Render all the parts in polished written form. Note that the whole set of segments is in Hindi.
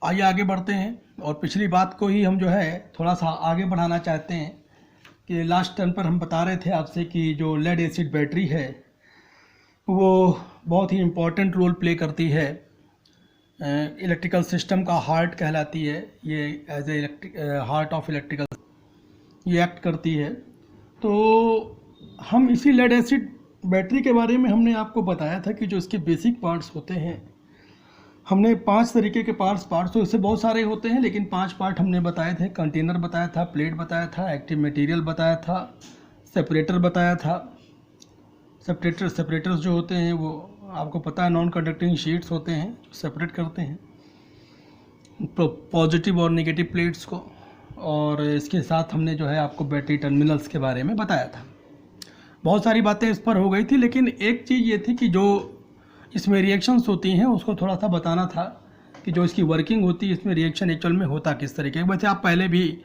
आइए आगे बढ़ते हैं और पिछली बात को ही हम जो है थोड़ा सा आगे बढ़ाना चाहते हैं कि लास्ट टर्न पर हम बता रहे थे आपसे कि जो लेड एसिड बैटरी है वो बहुत ही इम्पोर्टेंट रोल प्ले करती है, इलेक्ट्रिकल सिस्टम का हार्ट कहलाती है ये, as a heart of electrical ये एक्ट करती है। तो हम इसी लेड एसिड बैटरी के बारे में हमने आपको बताया था कि जो इसके बेसिक पार्ट्स होते हैं, हमने 5 तरीके के पार्ट्स तो इससे बहुत सारे होते हैं, लेकिन 5 पार्ट हमने बताए थे। कंटेनर बताया था, प्लेट बताया था, एक्टिव मटेरियल बताया था, सेपरेटर बताया था। सेपरेटर्स जो होते हैं वो आपको पता है नॉन कंडक्टिंग शीट्स होते हैं जो सेपरेट करते हैं पॉजिटिव और नेगेटिव प्लेट्स को। और इसके साथ हमने जो है आपको बैटरी टर्मिनल्स के बारे में बताया था। बहुत सारी बातें इस पर हो गई थी, लेकिन एक चीज़ ये थी कि जो इसमें रिएक्शंस होती हैं उसको थोड़ा सा बताना था कि जो इसकी वर्किंग होती है, इसमें रिएक्शन एक्चुअल में होता किस तरीके। वैसे आप पहले भी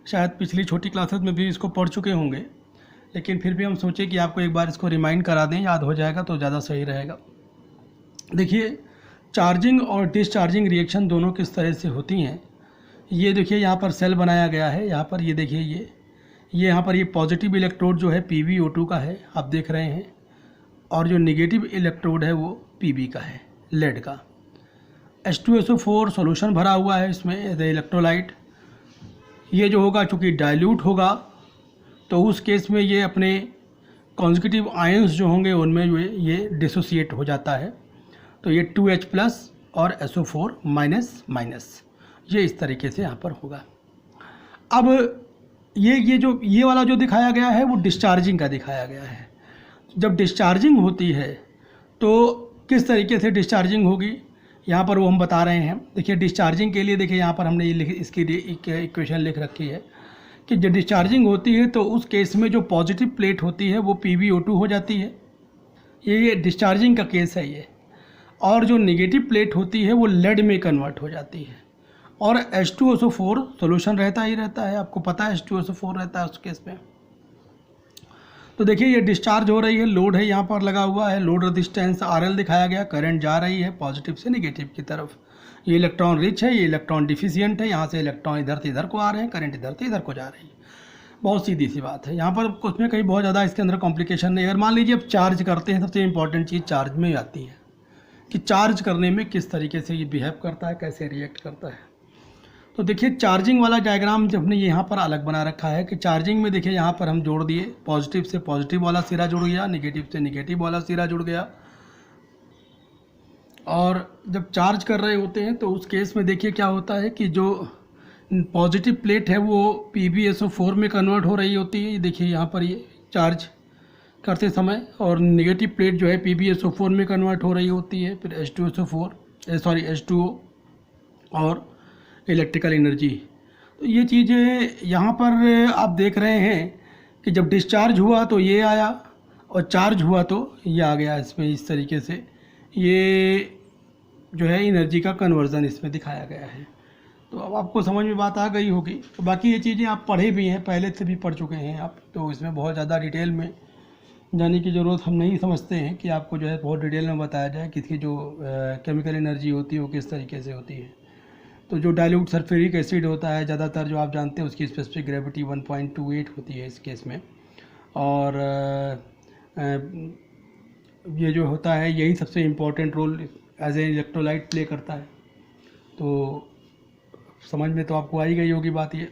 शायद पिछली छोटी क्लासेस में भी इसको पढ़ चुके होंगे, लेकिन फिर भी हम सोचे कि आपको एक बार इसको रिमाइंड करा दें, याद हो जाएगा तो ज़्यादा सही रहेगा। देखिए, चार्जिंग और डिस्चार्जिंग रिएक्शन दोनों किस तरह से होती हैं। ये देखिए यहाँ पर सेल बनाया गया है, यहाँ पर ये देखिए ये यहाँ पर ये पॉजिटिव इलेक्ट्रोड जो है PbO2 का है, आप देख रहे हैं, और जो नेगेटिव इलेक्ट्रोड है वो Pb का है, लेड का। H2SO4 सॉल्यूशन भरा हुआ है इसमें एज ए इलेक्ट्रोलाइट। ये जो होगा चूँकि डाइल्यूट होगा तो उस केस में ये अपने कॉन्जिक्यूटिव आयंस जो होंगे उनमें जो ये डिसोसिएट हो जाता है। तो ये 2H+ और SO4 माइनस ये इस तरीके से यहाँ पर होगा। अब ये वाला जो दिखाया गया है वो डिस्चार्जिंग का दिखाया गया है। जब डिस्चार्जिंग होती है तो किस तरीके से डिस्चार्जिंग होगी यहाँ पर वो हम बता रहे हैं। देखिए, डिस्चार्जिंग के लिए देखिए यहाँ पर हमने ये इसकी इक्वेशन लिख रखी है कि जब डिस्चार्जिंग होती है तो उस केस में जो पॉजिटिव प्लेट होती है वो PbO2 हो जाती है। ये डिस्चार्जिंग का केस है ये। और जो नेगेटिव प्लेट होती है वो लेड में कन्वर्ट हो जाती है और H2SO4 सॉल्यूशन रहता ही रहता है। आपको पता है H2SO4 रहता है उस केस में। तो देखिए, ये डिस्चार्ज हो रही है, लोड है यहाँ पर लगा हुआ है, लोड रेजिस्टेंस RL दिखाया गया, करंट जा रही है पॉजिटिव से नेगेटिव की तरफ। ये इलेक्ट्रॉन रिच है, ये इलेक्ट्रॉन डिफिशिएंट है, यहाँ से इलेक्ट्रॉन इधर से इधर को आ रहे हैं, करंट इधर से इधर को जा रही है। बहुत सीधी सी बात है। यहाँ पर कुछ में कहीं बहुत ज़्यादा इसके अंदर कॉम्प्लिकेशन नहीं। अगर मान लीजिए अब चार्ज करते हैं, सबसे इंपॉर्टेंट चीज़ चार्ज में आती है कि चार्ज करने में किस तरीके से ये बिहेव करता है, कैसे रिएक्ट करता है। तो देखिए, चार्जिंग वाला डायग्राम जब हमने यहाँ पर अलग बना रखा है कि चार्जिंग में देखिए यहाँ पर हम जोड़ दिए, पॉजिटिव से पॉजिटिव वाला सिरा जुड़ गया, नेगेटिव से नेगेटिव वाला सिरा जुड़ गया। और जब चार्ज कर रहे होते हैं तो उस केस में देखिए क्या होता है कि जो पॉजिटिव प्लेट है वो PbSO4 में कन्वर्ट हो रही होती है। देखिए यहाँ पर ये चार्ज करते समय, और नेगेटिव प्लेट जो है PbSO4 में कन्वर्ट हो रही होती है। फिर H2O और इलेक्ट्रिकल एनर्जी। तो ये चीज़ें यहाँ पर आप देख रहे हैं कि जब डिस्चार्ज हुआ तो ये आया और चार्ज हुआ तो ये आ गया। इसमें इस तरीके से ये जो है एनर्जी का कन्वर्जन इसमें दिखाया गया है। तो अब आपको समझ में बात आ गई होगी। तो बाकी ये चीज़ें आप पढ़े भी हैं, पहले से भी पढ़ चुके हैं आप, तो इसमें बहुत ज़्यादा डिटेल में जाने की ज़रूरत हम नहीं समझते हैं कि आपको जो है बहुत डिटेल में बताया जाए कि इसकी जो केमिकल एनर्जी होती है वो किस तरीके से होती है। तो जो डाइल्यूट सल्फ्यूरिक एसिड होता है ज़्यादातर जो आप जानते हैं उसकी स्पेसिफिक ग्रेविटी 1.28 होती है इस केस में। और ये जो होता है यही सबसे important role as a electrolyte play करता है। तो समझ में तो आपको आई गई होगी बात। ये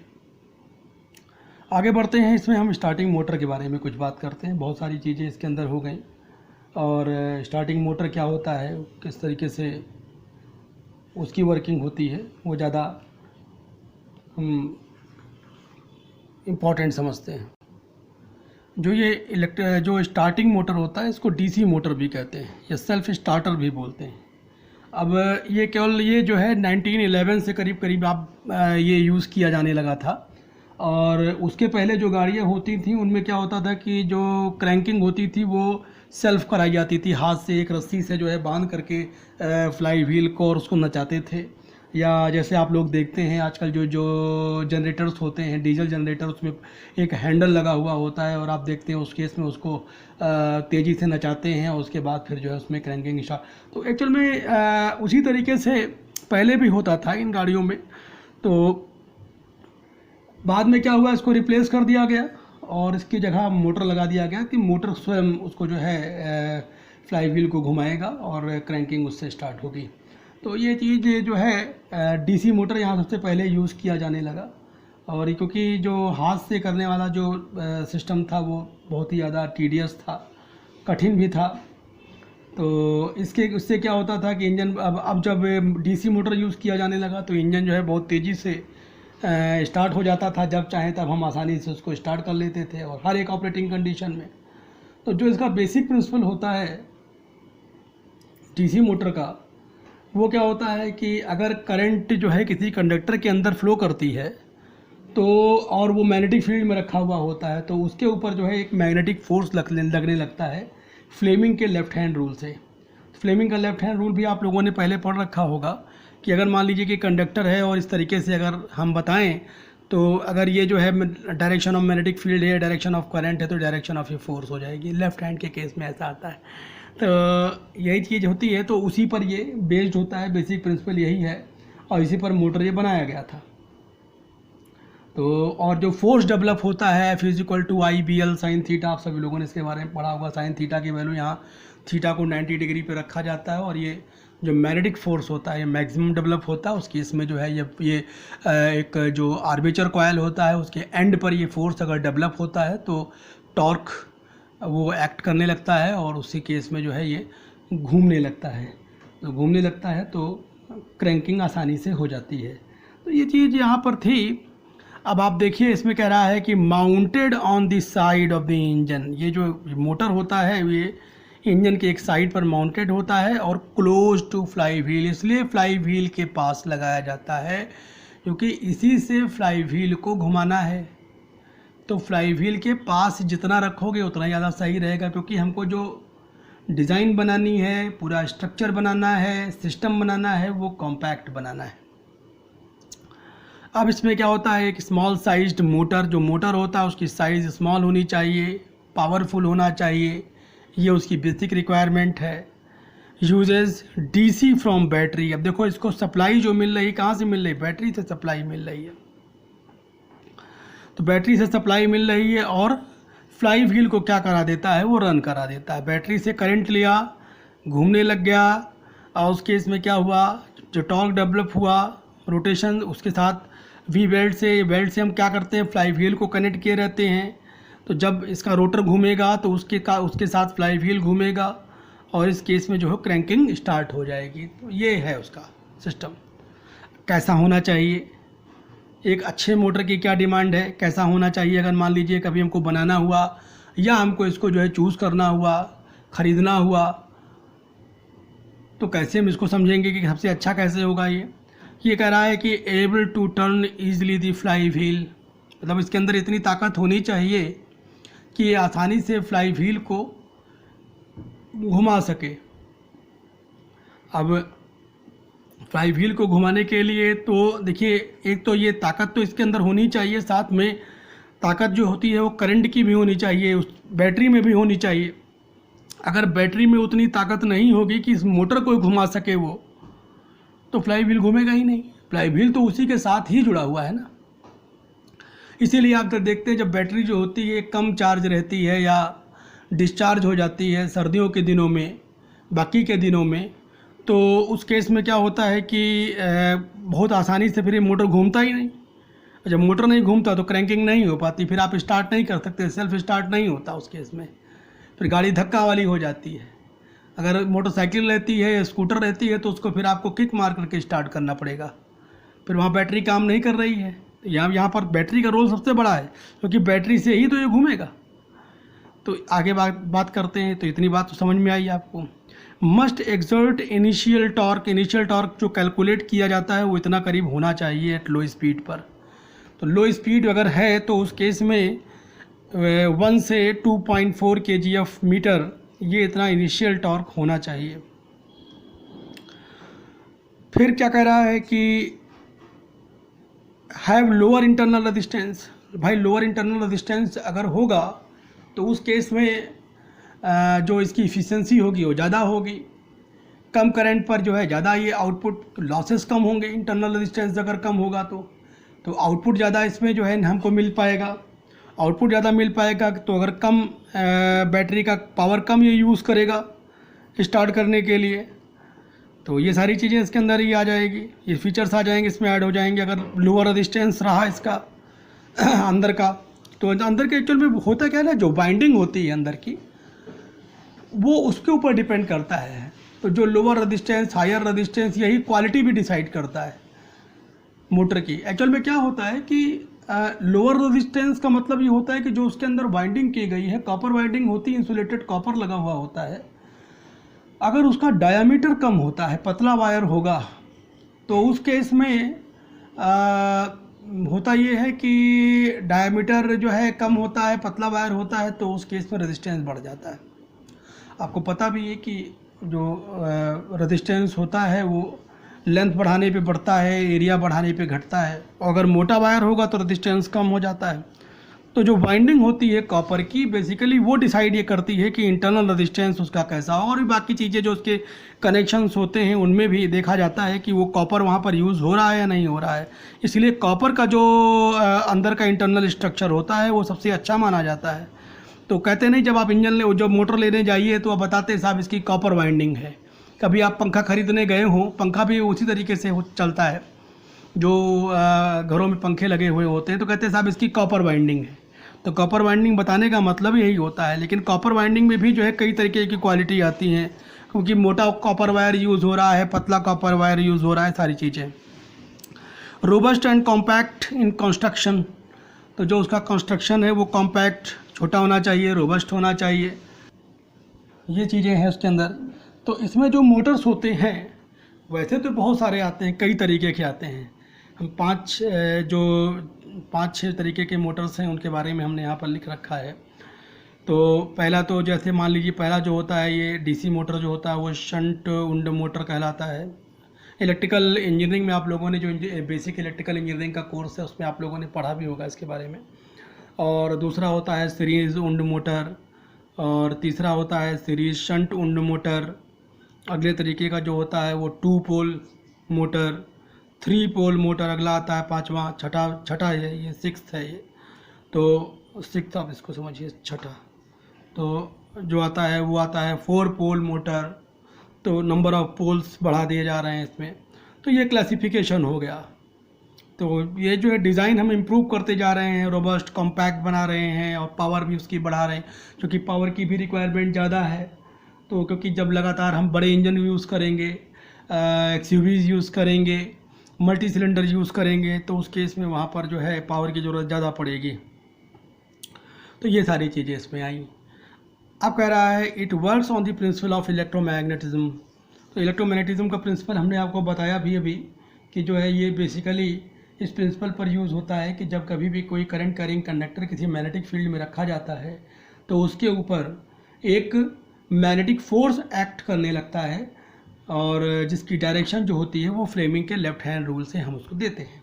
आगे बढ़ते हैं, इसमें हम स्टार्टिंग मोटर के बारे में कुछ बात करते हैं। बहुत सारी चीज़ें इसके अंदर हो गई। और स्टार्टिंग मोटर क्या होता है, किस तरीके से उसकी वर्किंग होती है, वो ज़्यादा हम इम्पॉर्टेंट समझते हैं। जो स्टार्टिंग मोटर होता है इसको DC मोटर भी कहते हैं या सेल्फ स्टार्टर भी बोलते हैं। अब ये केवल ये जो है 1911 से करीब आप ये यूज़ किया जाने लगा था। और उसके पहले जो गाड़ियाँ होती थी उनमें क्या होता था कि जो क्रैंकिंग होती थी वो सेल्फ कराई जाती थी, हाथ से एक रस्सी से जो है बांध करके फ्लाई व्हील को और उसको नचाते थे। या जैसे आप लोग देखते हैं आजकल जो जनरेटर्स होते हैं, डीजल जनरेटर, उसमें एक हैंडल लगा हुआ होता है और आप देखते हैं उस केस में उसको तेज़ी से नचाते हैं और उसके बाद फिर जो है उसमें क्रैंकिंग स्टार्ट। तो एक्चुअल में उसी तरीके से पहले भी होता था इन गाड़ियों में, तो बाद में क्या हुआ, इसको रिप्लेस कर दिया गया और इसकी जगह मोटर लगा दिया गया कि मोटर स्वयं उसको जो है फ्लाई व्हील को घुमाएगा और क्रैंकिंग उससे स्टार्ट होगी। तो ये चीज़ जो है डीसी मोटर यहाँ सबसे पहले यूज़ किया जाने लगा। और क्योंकि जो हाथ से करने वाला जो सिस्टम था वो बहुत ही ज़्यादा टीडियस था, कठिन भी था। तो उससे क्या होता था कि इंजन अब जब डीसी मोटर यूज़ किया जाने लगा तो इंजन जो है बहुत तेज़ी से स्टार्ट हो जाता था, जब चाहे तब हम आसानी से उसको स्टार्ट कर लेते थे और हर एक ऑपरेटिंग कंडीशन में। तो जो इसका बेसिक प्रिंसिपल होता है डीसी मोटर का, वो क्या होता है कि अगर करंट जो है किसी कंडक्टर के अंदर फ्लो करती है तो, और वो मैग्नेटिक फील्ड में रखा हुआ होता है, तो उसके ऊपर जो है एक मैग्नेटिक फोर्स लगने लगता है फ्लेमिंग के लेफ़्ट हैंड रूल से। फ्लेमिंग का लेफ़्ट हैंड रूल भी आप लोगों ने पहले पढ़ रखा होगा कि अगर मान लीजिए कि कंडक्टर है और इस तरीके से अगर हम बताएं तो अगर ये जो है डायरेक्शन ऑफ मैग्नेटिक फील्ड है, डायरेक्शन ऑफ करंट है, तो डायरेक्शन ऑफ ये फोर्स हो जाएगी। लेफ़्ट हैंड के केस में ऐसा आता है। तो यही चीज़ होती है, तो उसी पर ये बेस्ड होता है, बेसिक प्रिंसिपल यही है और इसी पर मोटर ये बनाया गया था। तो और जो फोर्स डेवलप होता है F equal to I B L sine theta, आप सभी लोगों ने इसके बारे में पढ़ा होगा। साइन थीटा की वैल्यू यहाँ थीटा को 90 डिग्री पे रखा जाता है और ये जो मैग्नेटिक फोर्स होता है ये मैक्सिमम डेवलप होता है। उस केस में जो है ये एक जो आर्मेचर कॉयल होता है उसके एंड पर ये फोर्स अगर डेवलप होता है तो टॉर्क वो एक्ट करने लगता है और उसी केस में जो है ये घूमने लगता है। तो घूमने लगता है तो क्रैंकिंग आसानी से हो जाती है। तो ये चीज़ यहाँ पर थी। अब आप देखिए इसमें कह रहा है कि mounted on the side of the engine, ये जो मोटर होता है ये इंजन के एक साइड पर माउंटेड होता है और क्लोज टू फ्लाई व्हील, इसलिए फ्लाई व्हील के पास लगाया जाता है क्योंकि इसी से फ्लाई व्हील को घुमाना है। तो फ्लाई व्हील के पास जितना रखोगे उतना ज़्यादा सही रहेगा, क्योंकि हमको जो डिज़ाइन बनानी है, पूरा स्ट्रक्चर बनाना है, सिस्टम बनाना है, वो कॉम्पैक्ट बनाना है। अब इसमें क्या होता है, एक स्मॉल साइज्ड मोटर, जो मोटर होता है उसकी साइज़ स्मॉल होनी चाहिए, पावरफुल होना चाहिए, ये उसकी बेसिक रिक्वायरमेंट है। Uses DC from battery. अब देखो इसको सप्लाई जो मिल रही कहाँ से मिल रही, बैटरी से सप्लाई मिल रही है। तो बैटरी से सप्लाई मिल रही है और फ्लाई व्हील को क्या करा देता है, वो रन करा देता है। बैटरी से करंट लिया, घूमने लग गया और उस केस में क्या हुआ, जो टॉर्क डेवलप हुआ, रोटेशन, उसके साथ वी बेल्ट से हम क्या करते हैं, फ्लाई व्हील को कनेक्ट किए रहते हैं। तो जब इसका रोटर घूमेगा तो उसके साथ फ्लाई व्हील घूमेगा और इस केस में जो है क्रैंकिंग स्टार्ट हो जाएगी। तो ये है उसका सिस्टम। कैसा होना चाहिए, एक अच्छे मोटर की क्या डिमांड है, कैसा होना चाहिए। अगर मान लीजिए कभी हमको बनाना हुआ या हमको इसको जो है चूज़ करना हुआ, ख़रीदना हुआ, तो कैसे हम इसको समझेंगे कि सबसे अच्छा कैसे होगा। ये कह रहा है कि able to turn easily the flywheel, मतलब इसके अंदर इतनी ताकत होनी चाहिए कि ये आसानी से फ्लाई व्हील को घुमा सके। अब फ्लाई व्हील को घुमाने के लिए तो देखिए, एक तो ये ताकत तो इसके अंदर होनी चाहिए, साथ में ताकत जो होती है वो करंट की भी होनी चाहिए, उस बैटरी में भी होनी चाहिए। अगर बैटरी में उतनी ताकत नहीं होगी कि इस मोटर को घुमा सके वो, तो फ्लाई व्हील घूमेगा ही नहीं। फ्लाई व्हील तो उसी के साथ ही जुड़ा हुआ है ना। इसीलिए आप देखते हैं जब बैटरी जो होती है कम चार्ज रहती है या डिस्चार्ज हो जाती है सर्दियों के दिनों में, बाकी के दिनों में, तो उस केस में क्या होता है कि बहुत आसानी से फिर ये मोटर घूमता ही नहीं। जब मोटर नहीं घूमता तो क्रैंकिंग नहीं हो पाती, फिर आप स्टार्ट नहीं कर सकते, सेल्फ स्टार्ट नहीं होता उस केस में, फिर गाड़ी धक्का वाली हो जाती है। अगर मोटरसाइकिल रहती है या स्कूटर रहती है तो उसको फिर आपको किक मार करके स्टार्ट करना पड़ेगा, फिर वहाँ बैटरी काम नहीं कर रही है। यहाँ पर बैटरी का रोल सबसे बड़ा है, क्योंकि बैटरी से ही तो ये घूमेगा। तो आगे बात करते हैं। तो इतनी बात तो समझ में आई आपको। Must exert initial torque, initial torque जो कैलकुलेट किया जाता है वो इतना करीब होना चाहिए एट लो स्पीड पर। तो लो स्पीड अगर है तो उस केस में 1 से 2.4 kgf/मीटर, ये इतना इनिशियल टॉर्क होना चाहिए। फिर क्या कह रहा है कि हैव लोअर इंटरनल रेजिस्टेंस। भाई लोअर इंटरनल रेजिस्टेंस अगर होगा तो उस केस में जो इसकी इफ़िशेंसी होगी वो ज़्यादा होगी, कम करंट पर जो है ज़्यादा ये आउटपुट लॉसेस कम होंगे, इंटरनल रेजिस्टेंस अगर कम होगा तो आउटपुट ज़्यादा इसमें जो है हमको मिल पाएगा। आउटपुट ज़्यादा मिल पाएगा तो अगर कम बैटरी का पावर कम ये यूज़ करेगा स्टार्ट करने के लिए, तो ये सारी चीज़ें इसके अंदर ही आ जाएगी, ये फीचर्स आ जाएंगे, इसमें ऐड हो जाएंगे। अगर लोअर रेजिस्टेंस रहा इसका अंदर का, तो अंदर के एक्चुअल में होता क्या है ना, जो बाइंडिंग होती है अंदर की वो उसके ऊपर डिपेंड करता है। तो जो लोअर रेजिस्टेंस हायर रेजिस्टेंस यही क्वालिटी भी डिसाइड करता है मोटर की। एक्चुअल में क्या होता है कि लोअर रेजिस्टेंस का मतलब ये होता है कि जो उसके अंदर वाइंडिंग की गई है, कॉपर वाइंडिंग होती है, इंसुलेटेड कॉपर लगा हुआ होता है, अगर उसका डायामीटर कम होता है, पतला वायर होगा, तो उस केस में होता ये है कि डायामीटर जो है कम होता है, पतला वायर होता है, तो उस केस में रेजिस्टेंस बढ़ जाता है। आपको पता भी है कि जो रेजिस्टेंस होता है वो लेंथ बढ़ाने पे बढ़ता है, एरिया बढ़ाने पे घटता है, और अगर मोटा वायर होगा तो रेजिस्टेंस कम हो जाता है। तो जो वाइंडिंग होती है कॉपर की, बेसिकली वो डिसाइड ये करती है कि इंटरनल रेजिस्टेंस उसका कैसा हो, और भी बाकी चीज़ें जो उसके कनेक्शंस होते हैं उनमें भी देखा जाता है कि वो कॉपर वहाँ पर यूज़ हो रहा है या नहीं हो रहा है। इसलिए कॉपर का जो अंदर का इंटरनल स्ट्रक्चर होता है वो सबसे अच्छा माना जाता है। तो कहते नहीं, जब आप जो मोटर लेने जाइए तो आप बताते हैं साहब इसकी कॉपर वाइंडिंग है। कभी आप पंखा खरीदने गए हो, पंखा भी उसी तरीके से चलता है, जो घरों में पंखे लगे हुए होते हैं, तो कहते हैं साहब इसकी कॉपर वाइंडिंग है। तो कॉपर वाइंडिंग बताने का मतलब यही होता है। लेकिन कॉपर वाइंडिंग में भी जो है कई तरीके की क्वालिटी आती हैं, क्योंकि मोटा कॉपर वायर यूज़ हो रहा है, पतला कॉपर वायर यूज़ हो रहा है, सारी चीज़ें। Robust and compact in construction, तो जो उसका कंस्ट्रक्शन है वो कॉम्पैक्ट, छोटा होना चाहिए, रोबस्ट होना चाहिए, ये चीज़ें हैं उसके अंदर। तो इसमें जो मोटर्स होते हैं वैसे तो बहुत सारे आते हैं, कई तरीके के आते हैं। हम पाँच छः तरीके के मोटर्स हैं उनके बारे में हमने यहाँ पर लिख रखा है। तो पहला तो जैसे मान लीजिए, पहला जो होता है ये डीसी मोटर जो होता है वो शंट वुंड मोटर कहलाता है। इलेक्ट्रिकल इंजीनियरिंग में आप लोगों ने जो बेसिक इलेक्ट्रिकल इंजीनियरिंग का कोर्स है उसमें आप लोगों ने पढ़ा भी होगा इसके बारे में। और दूसरा होता है सीरीज़ वुंड मोटर, और तीसरा होता है सीरीज़ शंट वुंड मोटर। अगले तरीके का जो होता है वो 2 पोल मोटर, 3 पोल मोटर अगला आता है, पाँचवा, छठा है ये, 6th है ये। तो 6th आप इसको समझिए, छठा। तो जो आता है वो आता है 4 पोल मोटर। तो नंबर ऑफ पोल्स बढ़ा दिए जा रहे हैं इसमें। तो ये क्लासिफिकेशन हो गया। तो ये जो है डिज़ाइन हम इम्प्रूव करते जा रहे हैं, रोबस्ट कॉम्पैक्ट बना रहे हैं, और पावर भी उसकी बढ़ा रहे हैं, क्योंकि पावर की भी रिक्वायरमेंट ज़्यादा है। तो क्योंकि जब लगातार हम बड़े इंजन यूज़ करेंगे, एक्सयूवीज़ यूज़ करेंगे, मल्टी सिलेंडर यूज़ करेंगे, तो उस केस में वहाँ पर जो है पावर की ज़रूरत ज़्यादा पड़ेगी। तो ये सारी चीज़ें इसमें आई। अब कह रहा है it works on the principle of electromagnetism. तो इलेक्ट्रोमैग्नेटिज्म का प्रिंसिपल हमने आपको बताया भी अभी कि जो है ये बेसिकली इस प्रिंसिपल पर यूज़ होता है कि जब कभी भी कोई करंट कैरिंग कंडक्टर किसी मैग्नेटिक फील्ड में रखा जाता है तो उसके ऊपर एक मैग्नेटिक फोर्स एक्ट करने लगता है, और जिसकी डायरेक्शन जो होती है वो फ्लेमिंग के लेफ्ट हैंड रूल से हम उसको देते हैं।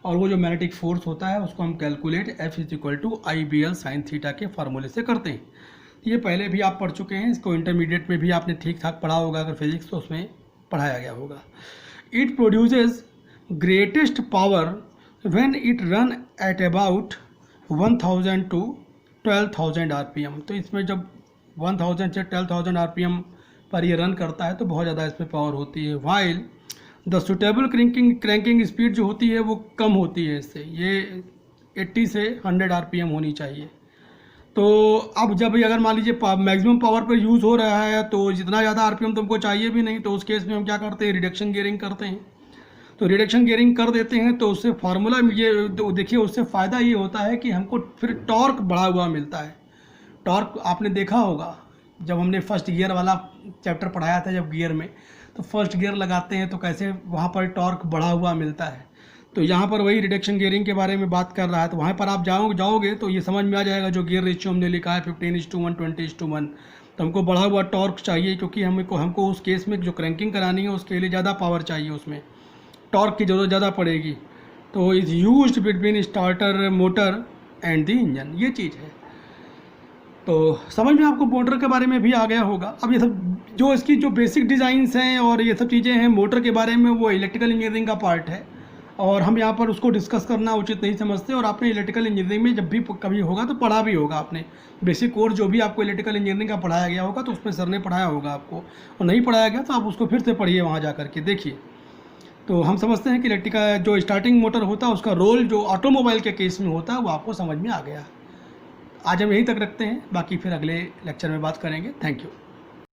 और वो जो मैग्नेटिक फोर्स होता है उसको हम कैलकुलेट F=IBL sin थीटा के फार्मूले से करते हैं। ये पहले भी आप पढ़ चुके हैं, इसको इंटरमीडिएट में भी आपने ठीक ठाक पढ़ा होगा, अगर फिजिक्स तो उसमें पढ़ाया गया होगा। It produces greatest power when it run at about 1000 to 12,000 RPM। तो इसमें जब 1000 से 12,000 RPM पर ये रन करता है तो बहुत ज़्यादा इसमें पावर होती है। While the suitable cranking speed जो होती है वो कम होती है इससे, ये 80 से 100 RPM होनी चाहिए। तो अब जब अगर मान लीजिए मैक्सिमम पावर पर यूज़ हो रहा है तो जितना ज़्यादा RPM तुमको चाहिए भी नहीं, तो उस केस में हम क्या करते हैं, रिडक्शन गियरिंग करते हैं। तो रिडक्शन गियरिंग कर देते हैं तो उससे फार्मूला ये देखिए, उससे फ़ायदा ये होता है कि हमको फिर टॉर्क बढ़ा हुआ मिलता है। टॉर्क आपने देखा होगा, जब हमने फर्स्ट गियर वाला चैप्टर पढ़ाया था, जब गियर में, तो फर्स्ट गियर लगाते हैं तो कैसे वहाँ पर टॉर्क बढ़ा हुआ मिलता है। तो यहाँ पर वही रिडक्शन गियरिंग के बारे में बात कर रहा है। तो वहाँ पर आप जाओगे तो ये समझ में आ जाएगा, जो गियर रेशियो हमने लिखा है 15:1, 20:1। तो हमको बढ़ा हुआ टॉर्क चाहिए, क्योंकि हमको उस केस में जो क्रैंकिंग करानी है उसके लिए ज़्यादा पावर चाहिए, उसमें टॉर्क की ज़रूरत ज़्यादा पड़ेगी। तो is used between starter motor and the engine, ये चीज़ है। तो समझ में आपको मोटर के बारे में भी आ गया होगा। अब ये सब जो इसकी जो बेसिक डिज़ाइंस हैं और ये सब चीज़ें हैं मोटर के बारे में, वो इलेक्ट्रिकल इंजीनियरिंग का पार्ट है और हम यहाँ पर उसको डिस्कस करना उचित नहीं समझते। और आपने इलेक्ट्रिकल इंजीनियरिंग में जब भी कभी होगा तो पढ़ा भी होगा आपने, बेसिक कोर्स जो भी आपको इलेक्ट्रिकल इंजीनियरिंग का पढ़ाया गया होगा तो उसमें सर ने पढ़ाया होगा आपको, और नहीं पढ़ाया गया तो आप उसको फिर से पढ़िए, वहाँ जा करके देखिए। तो हम समझते हैं कि इलेक्ट्रिका जो स्टार्टिंग मोटर होता है उसका रोल जो ऑटोमोबाइल के केस में होता है वो आपको समझ में आ गया। आज हम यहीं तक रखते हैं, बाकी फिर अगले लेक्चर में बात करेंगे। Thank you.